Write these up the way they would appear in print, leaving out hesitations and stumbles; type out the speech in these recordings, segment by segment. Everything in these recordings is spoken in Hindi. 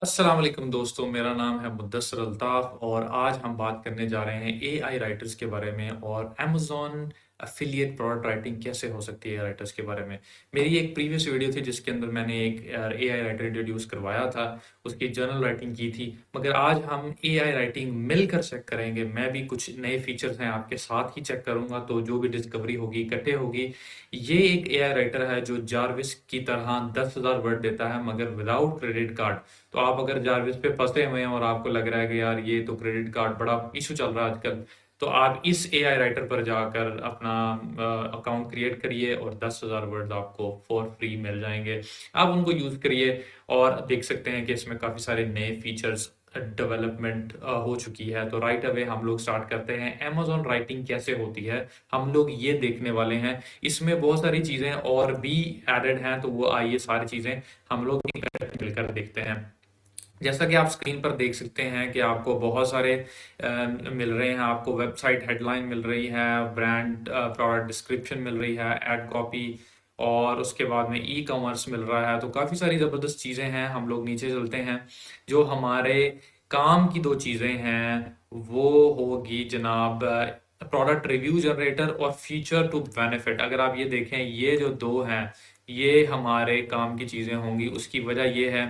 अस्सलाम वालेकुम दोस्तों, मेरा नाम है मुद्दस्सर अल्ताफ़ और आज हम बात करने जा रहे हैं एआई राइटर्स के बारे में और अमेज़न एफ़िलिएट प्रोडक्ट राइटिंग कैसे हो सकती है राइटर्स के बारे में। मेरी एक प्रीवियस वीडियो थी जिसके अंदर मैंने एक एआई राइटर इंट्रोड्यूस करवाया था, उसकी जर्नल राइटिंग की थी। मगर आज हम एआई राइटिंग मिलकर चेक करेंगे। मैं भी कुछ नए फीचर्स हैं आपके साथ ही चेक करूँगा, तो जो भी डिस्कवरी होगी इकट्ठे होगी। ये एक एआई राइटर है जो जार्विस की तरह 10,000 वर्ड देता है मगर विदाउट क्रेडिट कार्ड। तो आप अगर जारविस पे फंसे हुए हैं और आपको लग रहा है कि यार ये तो क्रेडिट कार्ड बड़ा इशू चल रहा है आजकल, तो आप इस एआई राइटर पर जाकर अपना अकाउंट क्रिएट करिए और 10,000 वर्ड्स आपको फॉर फ्री मिल जाएंगे। आप उनको यूज़ करिए और देख सकते हैं कि इसमें काफ़ी सारे नए फीचर्स डेवलपमेंट हो चुकी है। तो राइट अवे हम लोग स्टार्ट करते हैं। अमेज़न राइटिंग कैसे होती है, हम लोग ये देखने वाले हैं। इसमें बहुत सारी चीज़ें और भी एडेड हैं, तो वो आइए सारी चीज़ें हम लोग मिलकर देखते हैं। जैसा कि आप स्क्रीन पर देख सकते हैं कि आपको बहुत सारे मिल रहे हैं। आपको वेबसाइट हेडलाइन मिल रही है, ब्रांड प्रोडक्ट डिस्क्रिप्शन मिल रही है, एड कॉपी और उसके बाद में ई कॉमर्स मिल रहा है। तो काफ़ी सारी ज़बरदस्त चीज़ें हैं। हम लोग नीचे चलते हैं। जो हमारे काम की दो चीज़ें हैं वो होगी जनाब प्रोडक्ट रिव्यू जनरेटर और फीचर टू बेनिफिट। अगर आप ये देखें, ये जो दो हैं ये हमारे काम की चीज़ें होंगी। उसकी वजह ये है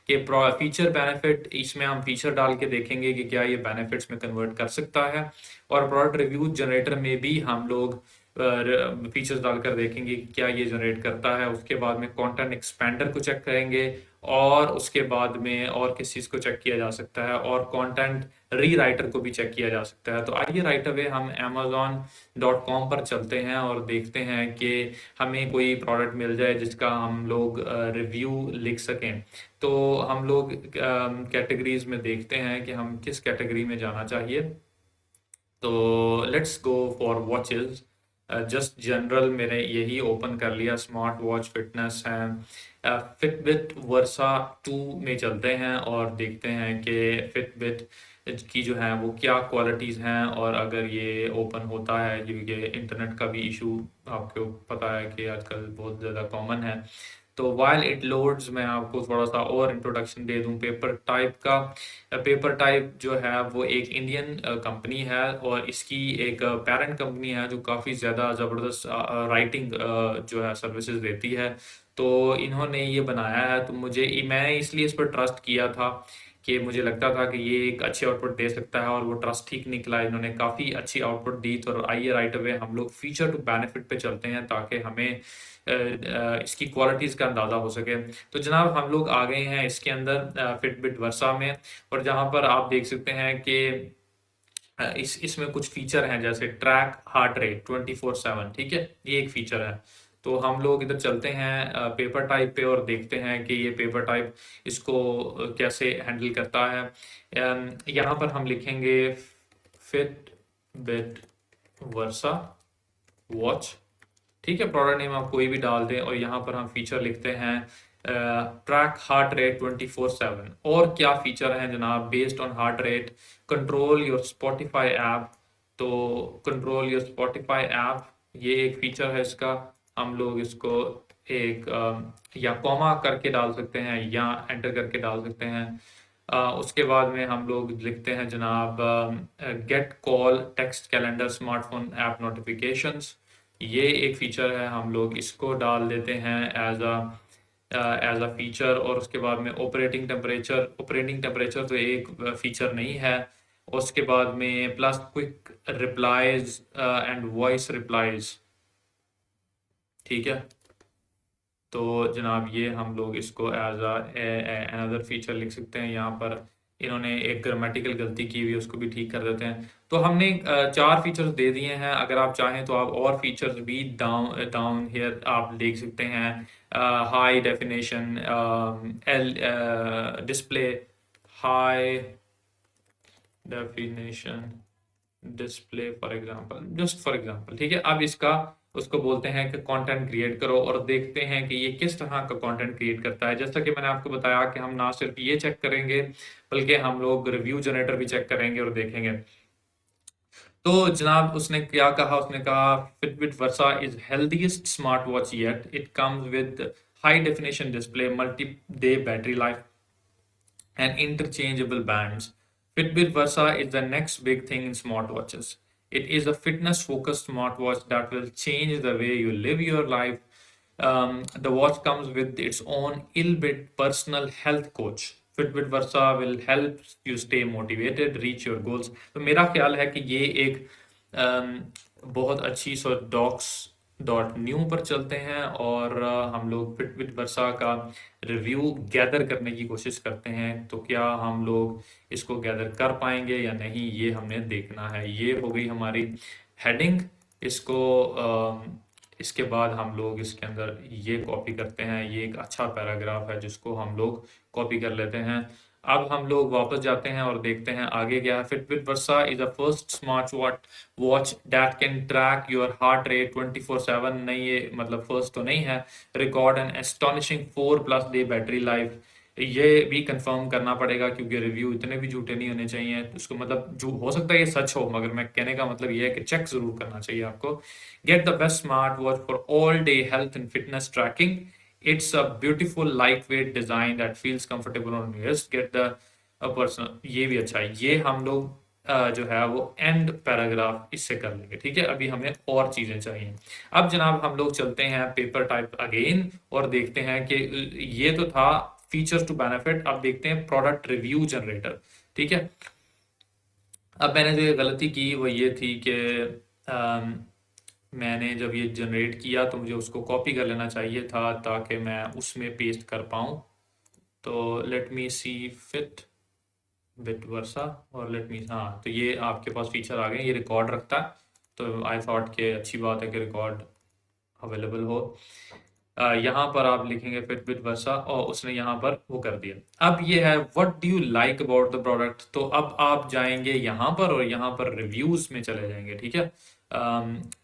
कि फीचर बेनिफिट, इसमें हम फीचर डाल के देखेंगे कि क्या ये बेनिफिट्स में कन्वर्ट कर सकता है, और प्रोडक्ट रिव्यू जनरेटर में भी हम लोग फीचर्स डालकर देखेंगे कि क्या ये जनरेट करता है। उसके बाद में कंटेंट एक्सपेंडर को चेक करेंगे और उसके बाद में और किस चीज़ को चेक किया जा सकता है, और कंटेंट री राइटर को भी चेक किया जा सकता है। तो आइए राइट अवे हम amazon.com पर चलते हैं और देखते हैं कि हमें कोई प्रोडक्ट मिल जाए जिसका हम लोग रिव्यू लिख सकें। तो हम लोग कैटेगरीज में देखते हैं कि हम किस कैटेगरी में जाना चाहिए। तो let's go for watches. Just general मैंने यही ओपन कर लिया, स्मार्ट वॉच फिटनेस है। फिटबिट वर्सा 2 में चलते हैं और देखते हैं कि फिटबिट की जो है वो क्या क्वालिटीज़ हैं, और अगर ये ओपन होता है, क्योंकि इंटरनेट का भी इशू आपको पता है कि आजकल बहुत ज़्यादा कॉमन है। तो वाइल इट लोड्स मैं आपको थोड़ा सा और इंट्रोडक्शन दे दूं पेपर टाइप का। पेपर टाइप जो है वो एक इंडियन कंपनी है और इसकी एक पेरेंट कंपनी है जो काफ़ी ज़्यादा ज़बरदस्त राइटिंग जो है सर्विसेज देती है। तो इन्होंने ये बनाया है, तो मैंने इसलिए इस पर ट्रस्ट किया था कि मुझे लगता था कि ये एक अच्छी आउटपुट दे सकता है, और वो ट्रस्ट ठीक निकला। इन्होंने काफ़ी अच्छी आउटपुट दी। तो आइए राइट अवे हम लोग फीचर टू बेनिफिट पे चलते हैं ताकि हमें इसकी क्वालिटीज़ का अंदाज़ा हो सके। तो जनाब हम लोग आ गए हैं इसके अंदर फिटबिट वर्सा में, और जहाँ पर आप देख सकते हैं कि इसमें कुछ फीचर हैं जैसे ट्रैक हार्ट रेट 24/7। ठीक है, ये एक फीचर है। तो हम लोग इधर चलते हैं पेपर टाइप पे और देखते हैं कि ये पेपर टाइप इसको कैसे हैंडल करता है। यहाँ पर हम लिखेंगे फिट बिट वर्सा वॉच। ठीक है, प्रोडक्ट नेम आप कोई भी डाल दें और यहाँ पर हम फीचर लिखते हैं ट्रैक हार्ट रेट 24/7। और क्या फीचर हैं जनाब, based on heart rate control your Spotify app. तो कंट्रोल योर स्पॉटिफाई ऐप, ये एक फीचर है इसका। हम लोग इसको एक या कॉमा करके डाल सकते हैं या एंटर करके डाल सकते हैं। उसके बाद में हम लोग लिखते हैं जनाब get call text calendar smartphone app notifications. ये एक फीचर है, हम लोग इसको डाल देते हैं एज अ फीचर। और उसके बाद में ऑपरेटिंग टेम्परेचर तो एक फीचर नहीं है। उसके बाद में plus quick replies and voice replies. ठीक है, तो जनाब ये हम लोग इसको एज अनदर फीचर लिख सकते हैं। यहाँ पर इन्होंने एक ग्रामेटिकल गलती की हुई है, उसको भी ठीक कर देते हैं। तो हमने 4 फीचर्स दे दिए हैं। अगर आप चाहें तो आप और फीचर्स भी डाउन डाउन हियर आप देख सकते हैं। High definition L display, high definition display for example, just for example. ठीक है, अब इसका उसको बोलते हैं कि कंटेंट क्रिएट करो और देखते हैं कि ये किस तरह का कंटेंट क्रिएट करता है। जैसा कि मैंने आपको बताया कि हम ना सिर्फ ये चेक करेंगे बल्कि हम लोग रिव्यू जनरेटर भी चेक करेंगे और देखेंगे। तो जनाब उसने क्या कहा, उसने कहा Fitbit Versa is healthiest smart watch yet, it comes with high definition display, multi day battery life and interchangeable bands. Fitbit Versa is the next big thing in smartwatches. It is a fitness focused smartwatch that will change the way you live your life. The watch comes with its own ill-bit personal health coach. Fitbit Versa will help you stay motivated, reach your goals. तो मेरा ख्याल है कि ये एक बहुत अच्छी सो docs.new पर चलते हैं और हम लोग फिटबिट वर्सा का रिव्यू गैदर करने की कोशिश करते हैं। तो क्या हम लोग इसको गैदर कर पाएंगे या नहीं, ये हमने देखना है। ये हो गई हमारी हेडिंग। इसको इसके बाद हम लोग इसके अंदर ये कॉपी करते हैं। ये एक अच्छा पैराग्राफ है जिसको हम लोग कॉपी कर लेते हैं। अब हम लोग वापस जाते हैं और देखते हैं आगे क्या है। Fitbit Versa is a first smart watch that can track your heart rate 24/7। नहीं, ये मतलब फर्स्ट तो नहीं है। Record an astonishing 4+ day battery life. ये भी कंफर्म करना पड़ेगा क्योंकि रिव्यू इतने भी झूठे नहीं होने चाहिए। तो उसको मतलब जो हो सकता है ये सच हो, मगर मैं कहने का मतलब ये है कि चेक जरूर करना चाहिए आपको। Get the best smart watch for all day health and fitness tracking. It's a beautiful lightweight design that feels comfortable on your wrist. Get the personal, ये भी अच्छा है। ये हम लोग जो है वो एंड पैराग्राफ इससे कर लेंगे। ठीक है, अभी हमें और चीजें चाहिए। अब जनाब हम लोग चलते हैं पेपर टाइप अगेन और देखते हैं कि ये तो था फीचर्स टू बेनिफिट। अब देखते हैं प्रोडक्ट रिव्यू जनरेटर। ठीक है, अब मैंने जो ये गलती की वो ये थी कि मैंने जब ये जनरेट किया तो मुझे उसको कॉपी कर लेना चाहिए था ताकि मैं उसमें पेस्ट कर पाऊँ। तो लेट मी सी फिट बिट वर्सा और लेट मी, हाँ तो ये आपके पास फीचर आ गए। ये रिकॉर्ड रखता है, तो आई थॉट कि अच्छी बात है कि रिकॉर्ड अवेलेबल हो। यहाँ पर आप लिखेंगे फिटबिट वर्सा और उसने यहाँ पर वो कर दिया। अब ये है what do you like about the product. तो अब आप जाएंगे यहाँ पर और यहाँ पर रिव्यूज में चले जाएंगे। ठीक है,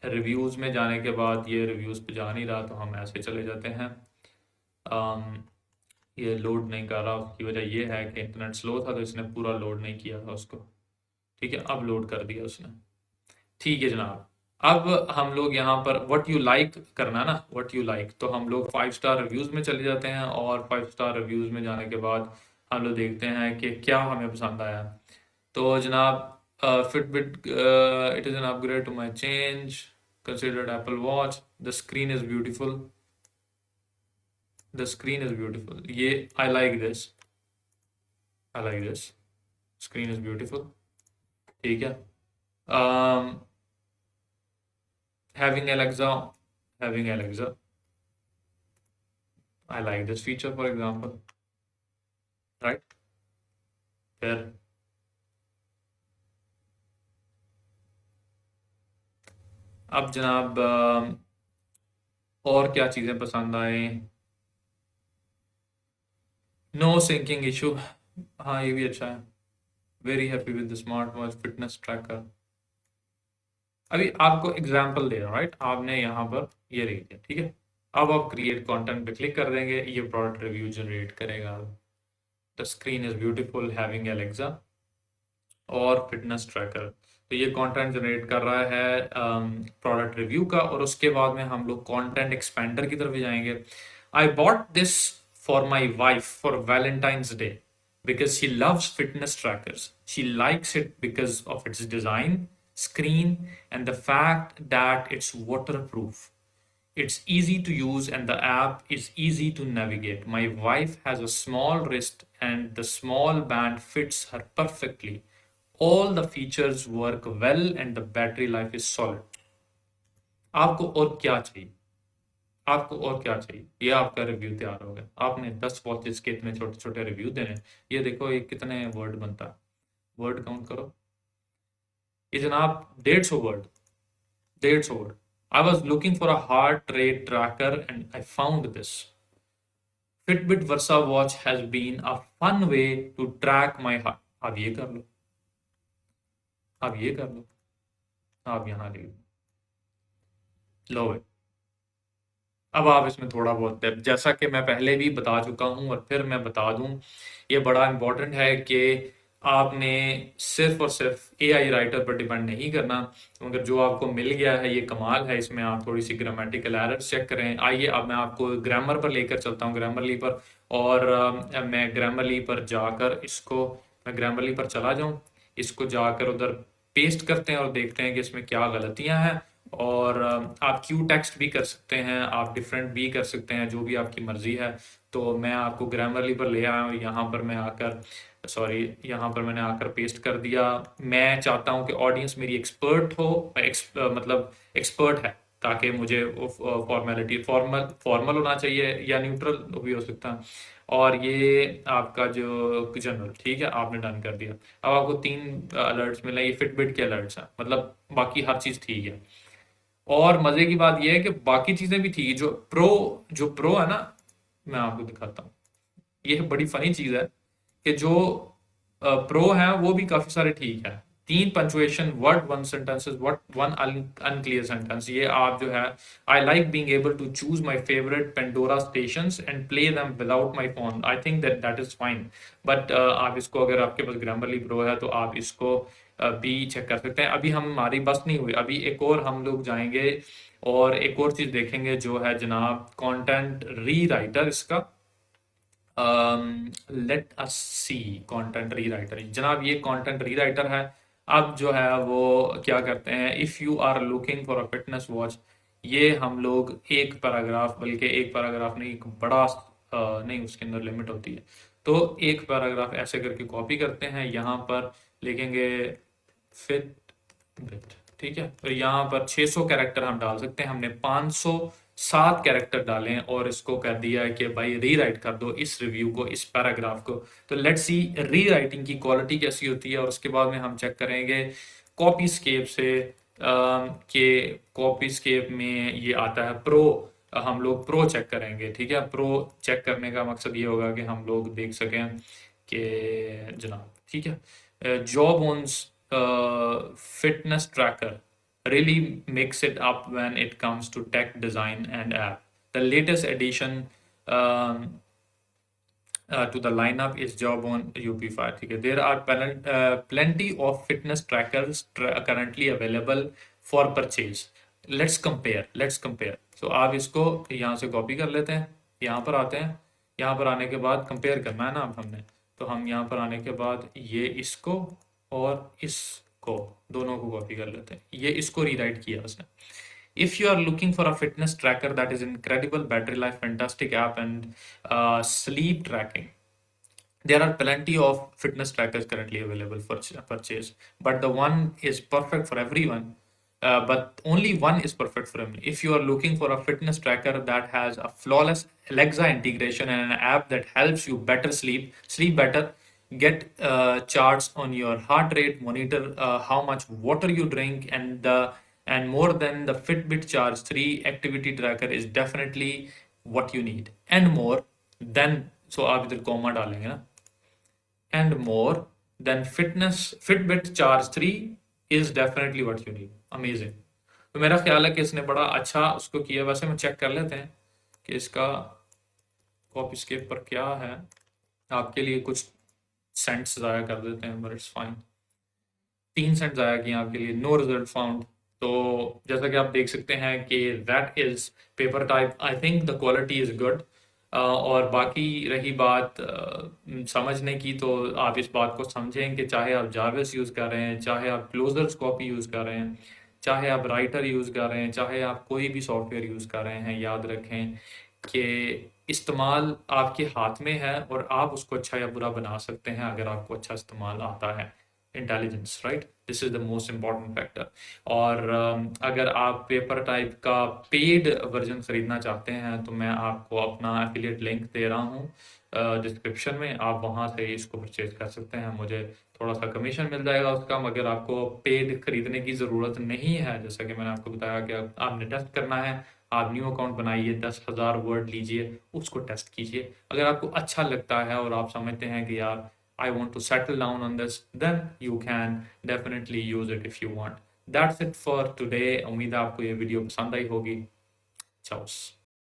रिव्यूज में जाने के बाद ये रिव्यूज पे जा नहीं रहा तो हम ऐसे चले जाते हैं। ये लोड नहीं कर रहा, उसकी वजह ये है कि इंटरनेट स्लो था तो इसने पूरा लोड नहीं किया था उसको। ठीक है, अब लोड कर दिया उसने। ठीक है जनाब, अब हम लोग यहाँ पर व्हाट यू लाइक करना ना, व्हाट यू लाइक, तो हम लोग 5 स्टार रिव्यूज में चले जाते हैं और 5 स्टार रिव्यूज में जाने के बाद हम लोग देखते हैं कि क्या हमें पसंद आया। तो जनाब Fitbit it is an upgrade to my change considered Apple watch, the screen is beautiful, the screen is beautiful. ये I like this, I like this, screen is beautiful. ठीक है, having Alexa, having Alexa. I like this feature, for example, right? फिर अब जनाब और क्या चीज़ें पसंद आए। नो सिंकिंग इशू, हाँ ये भी अच्छा है। Very happy with the smart watch fitness tracker. अभी आपको एग्जांपल दे रहा हूँ, राइट? आपने यहाँ पर ये लिख दिया। ठीक है, अब आप क्रिएट कंटेंट पे क्लिक कर देंगे, ये प्रोडक्ट रिव्यू जनरेट करेगा। The screen is beautiful, having Alexa और फिटनेस ट्रैकर। तो ये कंटेंट जनरेट कर रहा है प्रोडक्ट रिव्यू का। और उसके बाद में हम लोग कंटेंट एक्सपेंडर की तरफ जाएंगे। I bought this for my wife for Valentine's day because she loves fitness trackers. She likes it because of its design, screen, and the fact that it's waterproof. It's easy to use and the app is easy to navigate. My wife has a small wrist and the small band fits her perfectly. All the features work well and the battery life is solid. आपको और क्या चाहिए? आपको और क्या चाहिए? ये आपका रिव्यू तैयार हो गया। आपने 10 वॉचेस के इतने छोटे छोटे रिव्यू देने। ये देखो ये कितने वर्ड बनता है, वर्ड काउंट करो। ये जनाब 150 word, 150 word. I was looking for a heart rate tracker and I found this. Fitbit Versa watch has been a fun way to track my heart. आप ये कर लो, आप ये कर लो, आप यहाँ ले लो भाई। अब आप इसमें थोड़ा बहुत डेप्थ, जैसा कि मैं पहले भी बता चुका हूँ और फिर मैं बता दूं, ये बड़ा इंपॉर्टेंट है कि आपने सिर्फ और सिर्फ एआई राइटर पर डिपेंड नहीं करना। मगर जो आपको मिल गया है ये कमाल है, इसमें आप थोड़ी सी ग्रामेटिकल एरर्स चेक करें। आइए अब मैं आपको ग्रामर पर लेकर चलता हूँ, ग्रामरली पर। और मैं ग्रामरली पर जाकर इसको, मैं ग्रामरली पर चला जाऊँ, इसको जाकर उधर पेस्ट करते हैं और देखते हैं कि इसमें क्या गलतियां हैं। और आप क्यू टेक्स्ट भी कर सकते हैं, आप डिफरेंट भी कर सकते हैं, जो भी आपकी मर्जी है। तो मैं आपको ग्रामरली पर ले आया हूँ, यहाँ पर मैं आकर, सॉरी, यहाँ पर मैंने आकर पेस्ट कर दिया। मैं चाहता हूँ कि ऑडियंस मेरी एक्सपर्ट हो, मतलब एक्सपर्ट है, ताकि मुझे फॉर्मेलिटी, फॉर्मल होना चाहिए या न्यूट्रल भी हो सकता है। और ये आपका जो जनरल, ठीक है, आपने डन कर दिया। अब आपको 3 अलर्ट्स मिले, ये फिटबिट के अलर्ट्स हैं, मतलब बाकी हर चीज़ ठीक है। और मजे की बात यह है कि बाकी चीजें भी थी, जो प्रो है ना, मैं आपको दिखाता हूँ। ये बड़ी फनी चीज है कि जो प्रो है वो भी काफी सारे ठीक है। 3 punctuation word, 1 sentences word, 1 unclear sentence, ये आप जो है, I like being able to choose my favourite Pandora stations and play them without my phone, I think that that is fine. But आप इसको, अगर आपके पास ग्रामरली प्रो है तो आप इसको भी चेक कर सकते हैं। अभी हमारी बस नहीं हुई, अभी एक और हम लोग जाएंगे और एक और चीज देखेंगे, जो है जनाब कंटेंट री राइटर इसका। लेट अस सी, कंटेंट रीराइटर, जनाब ये कंटेंट रीराइटर है। अब जो है वो क्या करते हैं, if you are looking for a fitness watch, ये हम लोग एक पैराग्राफ, बल्कि एक पैराग्राफ नहीं, एक बड़ा नहीं, उसके अंदर लिमिट होती है। तो एक पैराग्राफ ऐसे करके कॉपी करते हैं, यहाँ पर लिखेंगे फिट बिट, ठीक है। तो यहाँ पर 600 कैरेक्टर हम डाल सकते हैं, हमने 507 कैरेक्टर डाले हैं और इसको कह दिया है कि भाई रीराइट कर दो इस रिव्यू को, इस पैराग्राफ को। तो लेट्स सी रीराइटिंग की क्वालिटी कैसी होती है। और उसके बाद में हम चेक करेंगे कॉपी स्केप से, कि कॉपी स्केप में ये आता है प्रो, हम लोग प्रो चेक करेंगे, ठीक है। प्रो चेक करने का मकसद ये होगा कि हम लोग देख सकें कि जनाब, ठीक है, job on fitness tracker really makes it up when it comes to tech design and app. The latest addition to the lineup is job on UP5. Okay, there are plenty of fitness trackers currently available for purchase. Let's compare. So आप इसको यहाँ से कॉपी कर लेते हैं, यहाँ पर आते हैं, यहाँ पर आने के बाद कंपेयर करना है ना अब हमने। तो हम यहाँ पर आने के बाद ये इसको और इसको दोनों को कॉपी कर लेते हैं, ये इसको रीराइट किया उसने। If you are looking for a fitness tracker that is incredible battery life, fantastic app, and sleep tracking, there are plenty of fitness trackers currently available for purchase, but the one is perfect for everyone. But only one is perfect for him. If you are looking for a fitness tracker that has a flawless Alexa integration and an app that helps you better sleep better, get charts on your heart rate, monitor how much water you drink, and more than the Fitbit Charge 3 activity tracker is definitely what you need. And more than, so आप इधर कॉमा डालेंगे ना, and more than Fitbit Charge 3 is definitely what you need. Amazing. तो मेरा ख्याल है कि इसने बड़ा अच्छा उसको किया। वैसे हम चेक कर लेते हैं कि इसका कॉपी स्केप पर क्या है, आपके लिए कुछ सेंट्स ज़ाया कर देते हैं, बट इट्स फाइन। 3 सेंट ज़ाया किए आपके लिए, नो रिजल्ट फाउंड। तो जैसा कि आप देख सकते हैं कि that is paper type, I think the quality is good. और बाकी रही बात समझने की, तो आप इस बात को समझें कि चाहे आप जावेस यूज़ कर रहे हैं, चाहे आप क्लोजर्स कॉपी यूज़ कर रहे हैं, चाहे आप राइटर यूज़ कर रहे हैं, चाहे आप कोई भी सॉफ्टवेयर यूज़ कर रहे हैं, याद रखें कि इस्तेमाल आपके हाथ में है और आप उसको अच्छा या बुरा बना सकते हैं अगर आपको अच्छा इस्तेमाल आता है। Intelligence, right, this is the most important factor. और अगर आप पेपर टाइप का पेड वर्जन खरीदना चाहते हैं तो मैं आपको अपना एफिलिएट लिंक दे रहा हूँ डिस्क्रिप्शन में, आप वहाँ से इसको परचेज कर सकते हैं, मुझे थोड़ा सा कमीशन मिल जाएगा उसका। मगर आपको पेड खरीदने की ज़रूरत नहीं है, जैसा कि मैंने आपको बताया कि आपने टेस्ट करना है। आप न्यू अकाउंट बनाइए, 10,000 वर्ड लीजिए, उसको टेस्ट कीजिए। अगर आपको अच्छा लगता है और आप समझते हैं कि यार I want to settle down on this, then you can definitely use it if you want. That's it for today. उम्मीद है आपको ये वीडियो पसंद आई होगी। चाओ।